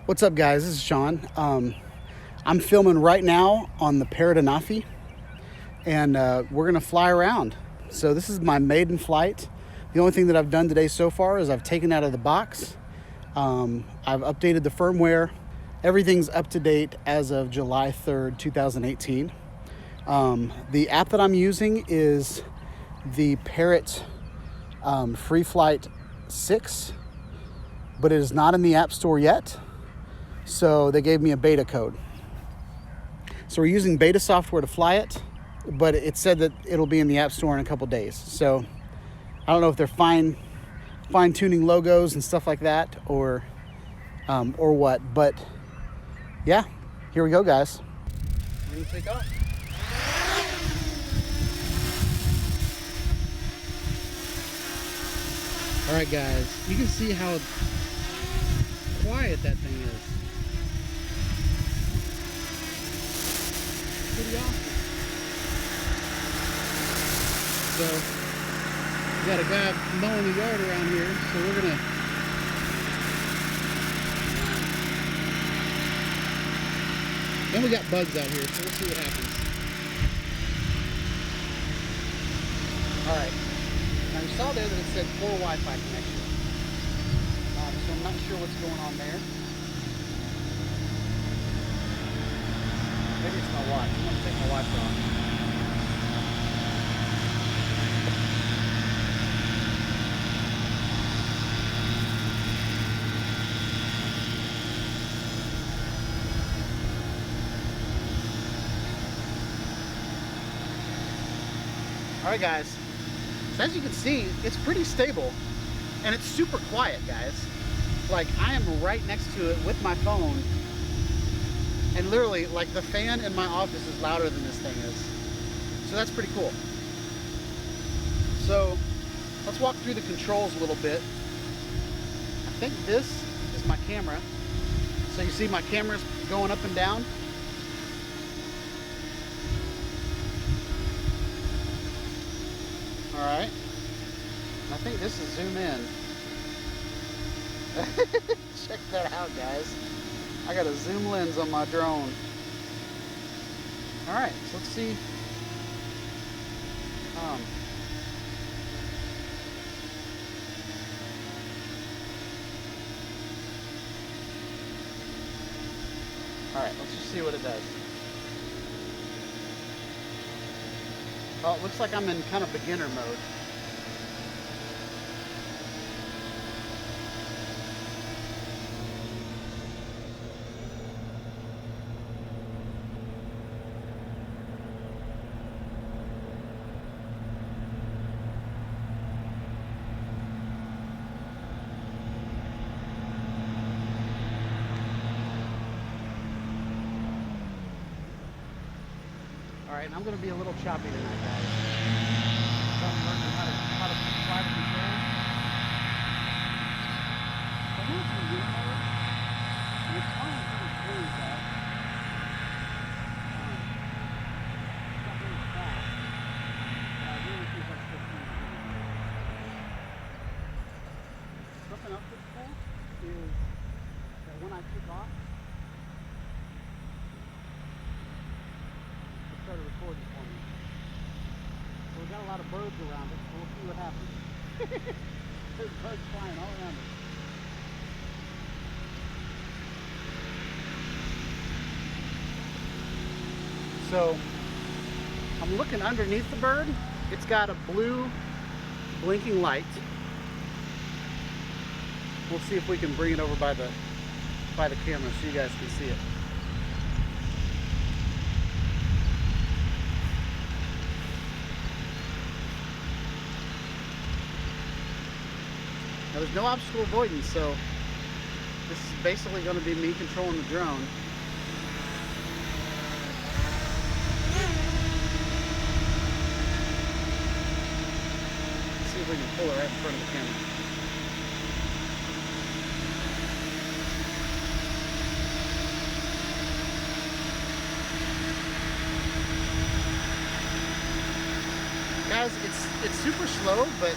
What's up, guys? This is Shawn. I'm filming right now on the Parrot Anafi, and we're gonna fly around. So this is my maiden flight. The only thing that I've done today so far is I've taken out of the box. I've updated the firmware. Everything's up to date as of July 3rd, 2018. The app that I'm using is the Parrot Free Flight 6, but it is not in the App Store yet. So they gave me a beta code. So we're using beta software to fly it, but it said that it'll be in the App Store in a couple days. So I don't know if they're fine-tuning logos and stuff like that, or what. But yeah, here we go, guys. We're gonna take off. All right, guys. You can see how quiet that thing is. Pretty awesome. So we got a guy mowing the yard around here, so we're gonna then we got bugs out here, so we'll see what happens. Alright. Now you saw there that it said 4 Wi-Fi connection. So I'm not sure what's going on there. Maybe it's my watch. I'm gonna take my watch off. Alright, guys. So as you can see, it's pretty stable. And it's super quiet, guys. Like, I am right next to it with my phone. And literally, like, the fan in my office is louder than this thing is. So that's pretty cool. So let's walk through the controls a little bit. I think this is my camera. So you see my camera's going up and down. All right. And I think this is zoom in. Check that out, guys. I got a zoom lens on my drone. Alright, so let's see. Alright, let's just see what it does. Oh, it looks like I'm in kind of beginner mode. Alright, and I'm going to be a little choppy tonight, guys. So I'm learning how to fly the controls. So here's the unit mode. And it's fine for the screens, guys. It's not very fast. I really think that's the key. Something else that's cool is that when I kick off, started recording for me. So we got a lot of birds around it, so we'll see what happens. There's birds flying all around it. So I'm looking underneath the bird. It's got a blue blinking light. We'll see if we can bring it over by the camera so you guys can see it. Now, there's no obstacle avoidance, so this is basically going to be me controlling the drone. Let's see if we can pull it right in front of the camera. Guys, it's super slow, but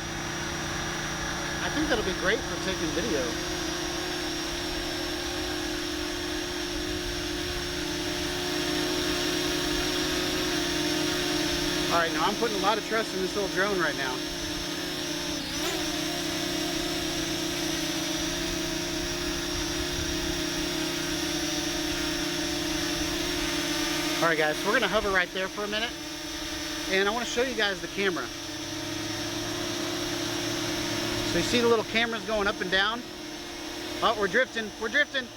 I think that'll be great for taking video. All right, now I'm putting a lot of trust in this little drone right now. All right, guys, so we're gonna hover right there for a minute, and I want to show you guys the camera. So you see the little cameras going up and down? Oh, we're drifting, we're drifting.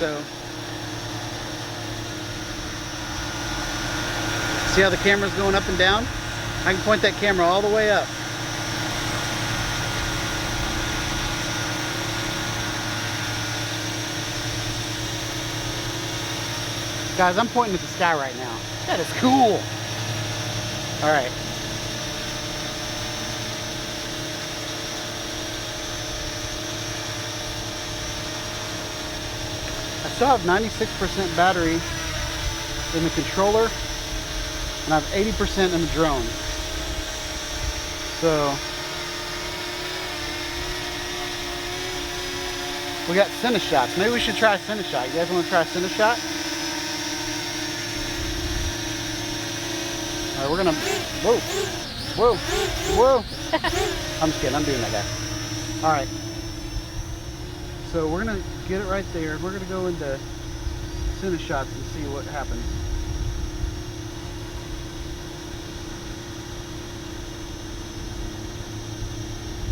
So, see how the camera's going up and down? I can point that camera all the way up. Guys, I'm pointing at the sky right now. That is cool. All right. I still have 96% battery in the controller, and I have 80% in the drone. So we got cine shots. Maybe we should try a cine shot. You guys want to try a cine shot? All right, we're gonna, whoa, whoa, whoa. I'm just kidding, I'm doing that, guys. All right. So we're gonna get it right there. We're gonna go into cine shots and see what happens.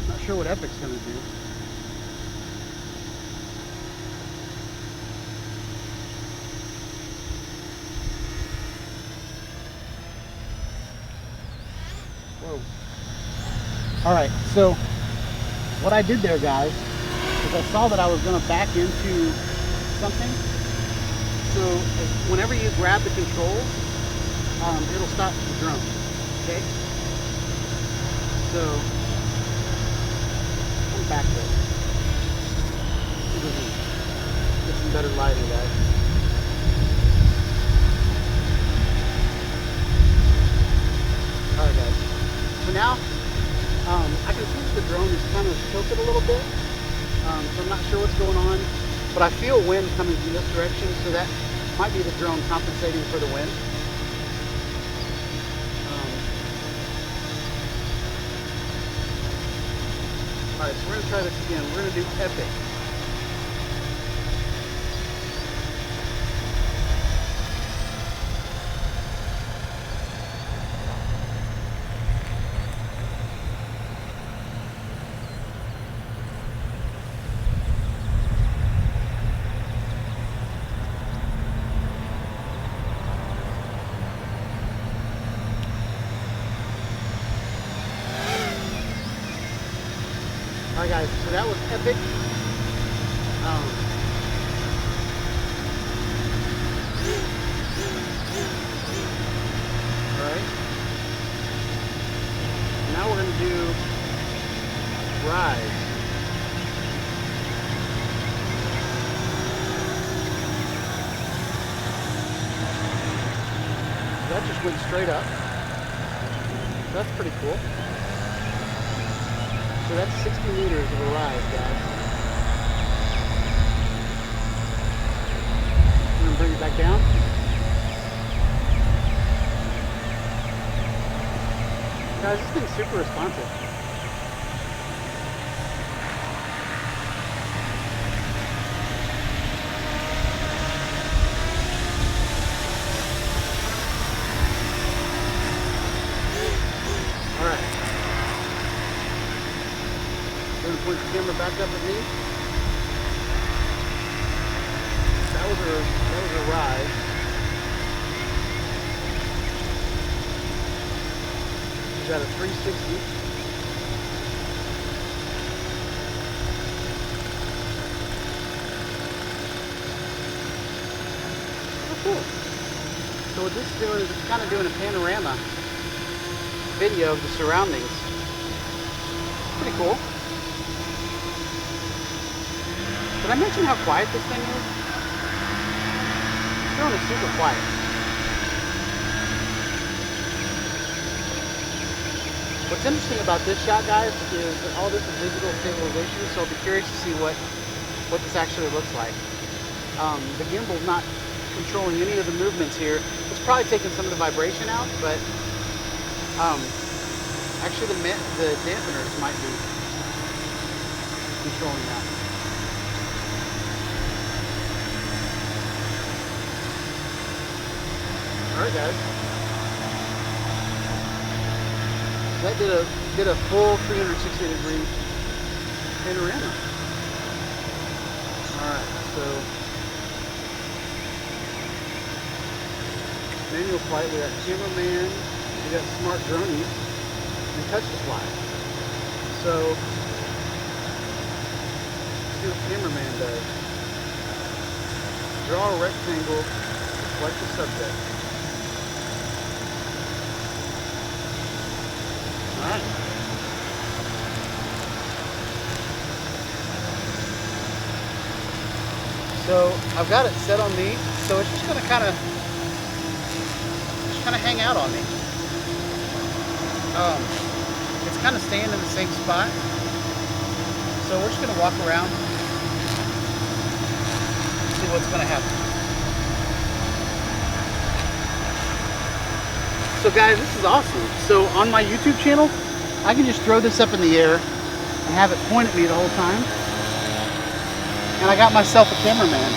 Not sure what Epic's gonna do. Whoa. All right, so what I did there, guys, is I saw that I was going to back into something. So whenever you grab the controls, it'll stop the drone. Okay. So I'm back there. Get some better lighting, guys. All right, guys. So now I can see that the drone is kind of tilted a little bit. So I'm not sure what's going on, but I feel wind coming from this direction, so that might be the drone compensating for the wind. All right, so we're gonna try this again. We're gonna do Epic. Alright guys, so that was Epic. Alright. Now we're going to do Rise. That just went straight up. That's pretty cool. So that's 60 meters of a rise, guys. I'm going to bring it back down. Guys, this thing's super responsive. Alright. Going to point the camera back up at me. That was a rise. We got a 360. Oh, cool. So what this is doing is it's kind of doing a panorama video of the surroundings. Pretty cool. Did I mention how quiet this thing is? This drone is super quiet. What's interesting about this shot, guys, is that all this is digital stabilization, so I'll be curious to see what this actually looks like. The gimbal's not controlling any of the movements here. It's probably taking some of the vibration out, but actually the dampeners might be controlling that. Alright guys. That did a full 360-degree panorama. Alright, so manual flight, we got cameraman, we got smart dronies, and touch to fly. So let's see what cameraman does. Draw a rectangle, select the subject. Alright. So I've got it set on me, so it's just gonna kind of hang out on me. It's kind of staying in the same spot. So we're just gonna walk around, see what's gonna happen. So guys, this is awesome. So on my YouTube channel, I can just throw this up in the air and have it point at me the whole time. And I got myself a cameraman.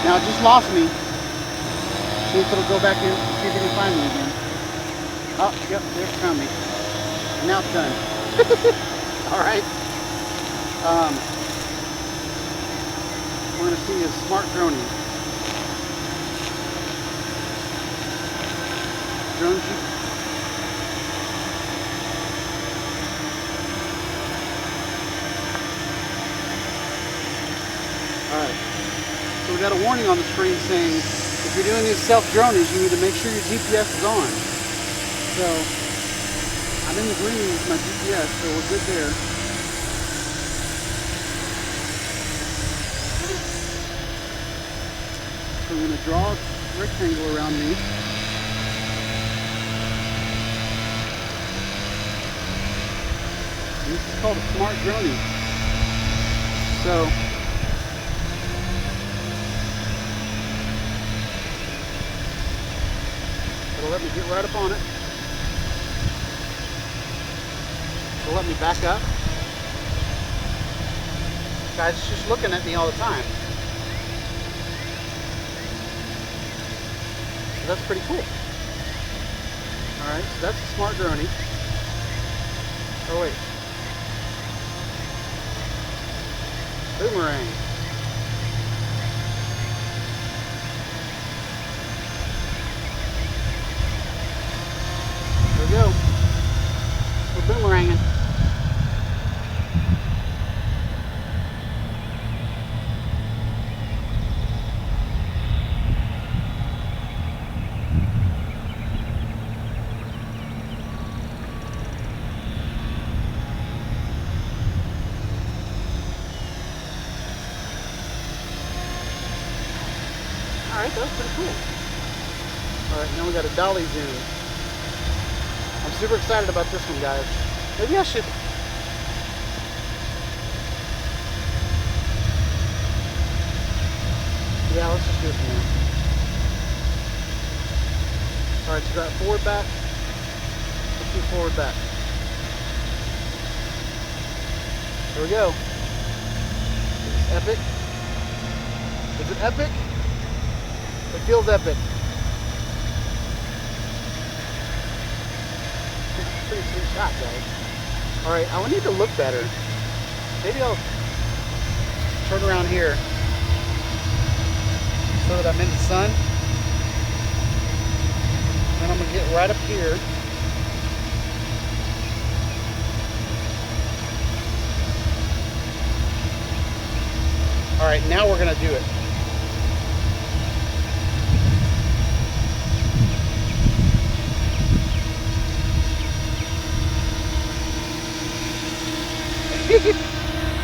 Now it just lost me. See if it'll go back in, see if it can find me again. Oh, yep, there it found me. And now it's done. Alright. We're gonna see a smart drone. Drone Jeep. Alright, so we got a warning on the screen saying if you're doing these self-dronings, you need to make sure your GPS is on. So I'm in the green with my GPS, so we're good there. So I'm going to draw a rectangle around me. And this is called a smart droning. So it'll let me get right up on it. It'll let me back up. Guys, it's just looking at me all the time. So that's pretty cool. Alright, so that's a smart droning. Oh wait. Boomerang. There we go. We're boomeranging. Alright, that was pretty cool. Alright, now we got a dolly zoom. I'm super excited about this one, guys. Maybe I should... Yeah, let's just do this one. Alright, so got forward back. Let's do forward back. There we go. Is this epic? Is it epic? It feels epic. Pretty sweet shot, guys. Alright, I need to look better. Maybe I'll turn around here so that I'm in the sun. Then I'm going to get right up here. Alright, now we're going to do it.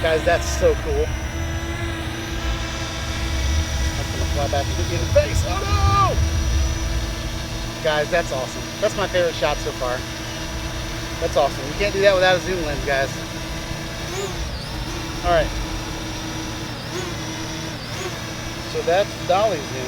Guys, that's so cool. That's gonna fly back and hit me in the face. Oh no! Guys, that's awesome. That's my favorite shot so far. That's awesome. You can't do that without a zoom lens, guys. Alright. So that's dollies in.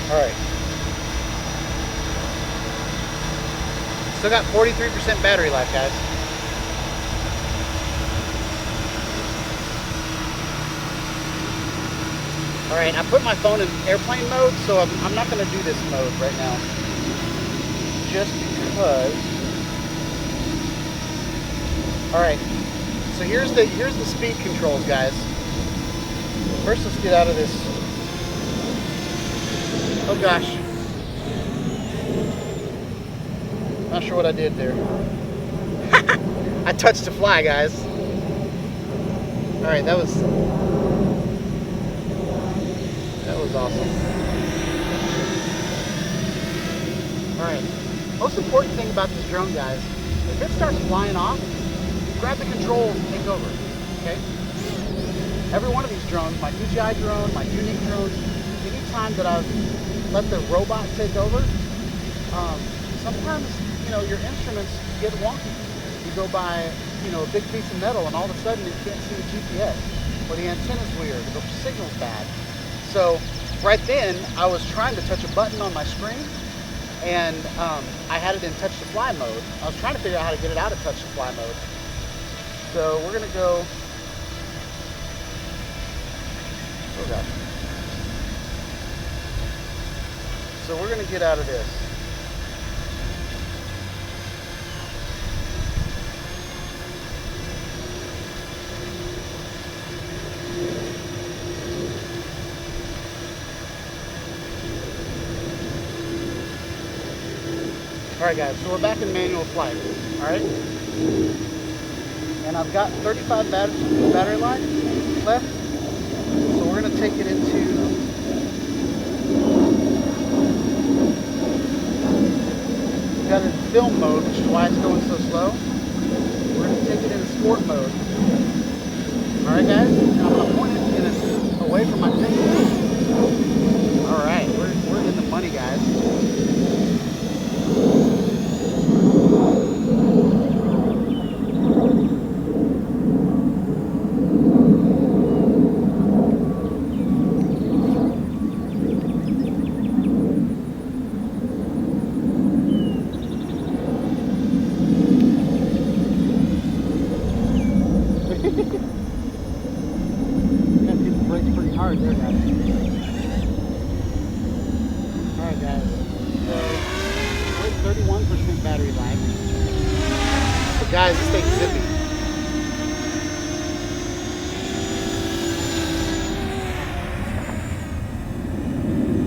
All right. Still got 43% battery life, guys. All right, I put my phone in airplane mode, so I'm not going to do this mode right now, just because. All right, so here's the speed controls, guys. First, let's get out of this. Oh gosh, not sure what I did there. I touched the fly, guys. All right, that was awesome. All right, most important thing about this drone, guys, if it starts flying off, grab the controls and take over, okay? Every one of these drones, my DJI drone, my unique drones, anytime that I've let the robot take over, sometimes, you know, your instruments get wonky. You go by, you know, a big piece of metal and all of a sudden you can't see the GPS, or the antenna's weird, or the signal's bad. So right then, I was trying to touch a button on my screen, and I had it in touch to fly mode. I was trying to figure out how to get it out of touch to fly mode. So we're gonna go, oh gosh. So we're gonna get out of this. All right, guys, so we're back in manual flight, all right? And I've got 35 battery life left, so we're gonna take it into, we've got it in film mode, which is why it's going so slow. We're gonna take it into sport mode. All right, guys, and I'm gonna point it away from my face. All right, we're in the money, guys. Hard there, guys. Alright, guys. So, we're at 31% battery life. But guys, this thing's zippy.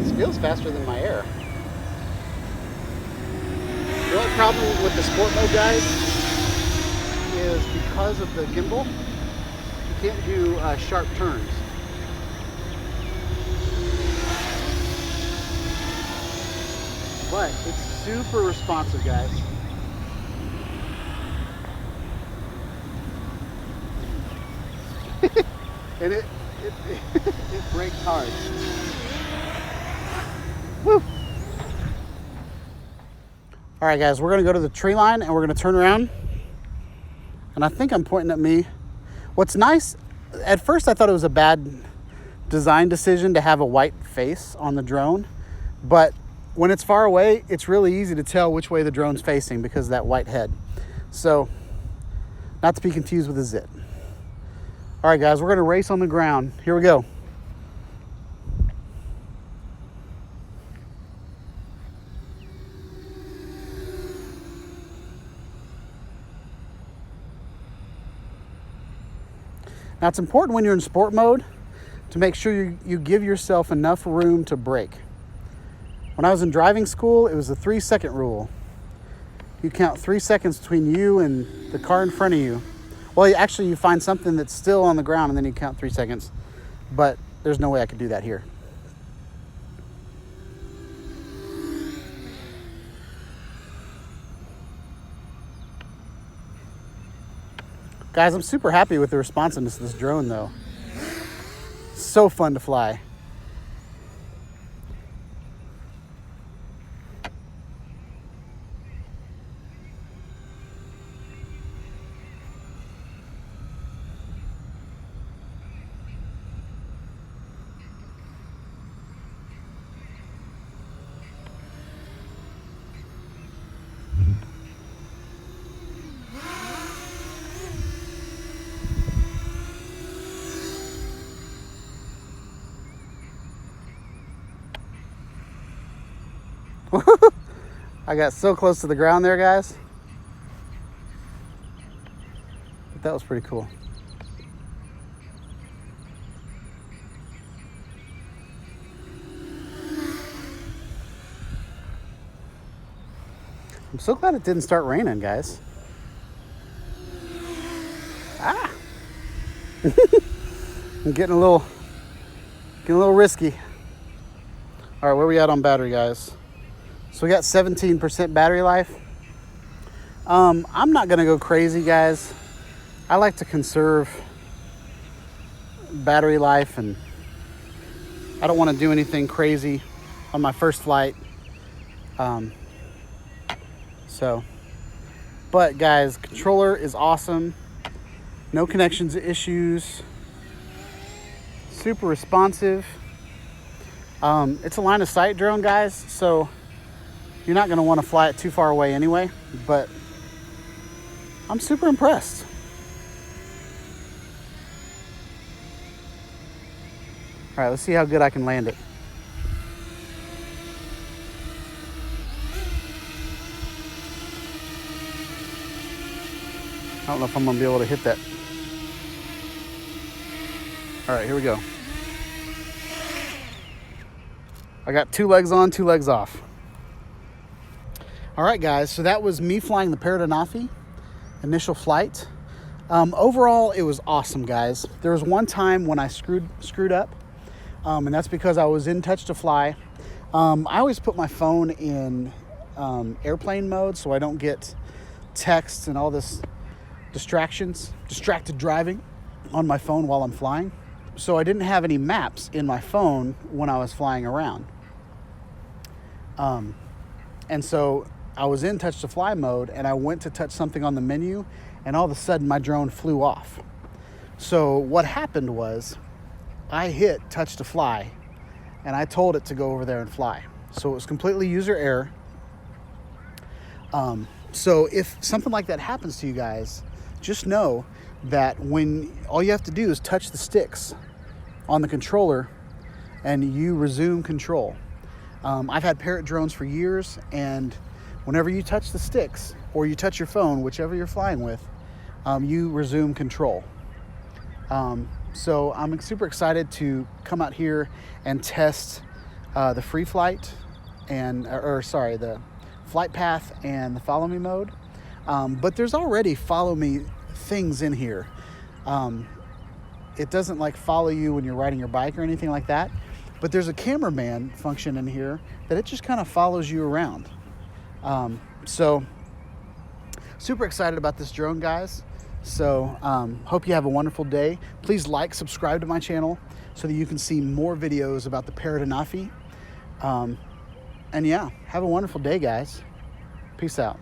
This feels faster than my Air. The only problem with the sport mode, guys, is because of the gimbal, you can't do sharp turns. But it's super responsive, guys. And it brakes hard. Woo! All right, guys, we're gonna go to the tree line and we're gonna turn around. And I think I'm pointing at me. What's nice, at first I thought it was a bad design decision to have a white face on the drone, but when it's far away, it's really easy to tell which way the drone's facing because of that white head. So, not to be confused with a zit. All right, guys, we're gonna race on the ground. Here we go. Now, it's important when you're in sport mode to make sure you give yourself enough room to brake. When I was in driving school, it was the 3-second rule. You count 3 seconds between you and the car in front of you. Well, you find something that's still on the ground and then you count 3 seconds. But there's no way I could do that here. Guys, I'm super happy with the responsiveness of this drone though. So fun to fly. I got so close to the ground there, guys. But that was pretty cool. I'm so glad it didn't start raining, guys. Ah! I'm getting a little risky. All right, where we at on battery, guys? So we got 17% battery life. I'm not gonna go crazy, guys. I like to conserve battery life, and I don't want to do anything crazy on my first flight. But guys, controller is awesome. No connections issues. Super responsive. It's a line of sight drone, guys, so you're not going to want to fly it too far away anyway, but I'm super impressed. All right, let's see how good I can land it. I don't know if I'm gonna be able to hit that. All right, here we go. I got 2 legs on, 2 legs off. All right, guys, so that was me flying the Parrot Anafi, initial flight. Overall, it was awesome, guys. There was one time when I screwed up, and that's because I was in touch to fly. I always put my phone in airplane mode so I don't get texts and all this distracted driving on my phone while I'm flying. So I didn't have any maps in my phone when I was flying around. And so I was in touch to fly mode, and I went to touch something on the menu, and all of a sudden my drone flew off. So what happened was I hit touch to fly, and I told it to go over there and fly. So it was completely user error. So if something like that happens to you guys, just know that when all you have to do is touch the sticks on the controller and you resume control. I've had Parrot drones for years, and whenever you touch the sticks or you touch your phone, whichever you're flying with, you resume control. So I'm super excited to come out here and test the free flight and, the flight path and the follow me mode. But there's already follow me things in here. It doesn't like follow you when you're riding your bike or anything like that, but there's a cameraman function in here that it just kind of follows you around. So super excited about this drone, guys. So hope you have a wonderful day. Please like, subscribe to my channel so that you can see more videos about the Parrot Anafi. And yeah, have a wonderful day, guys. Peace out.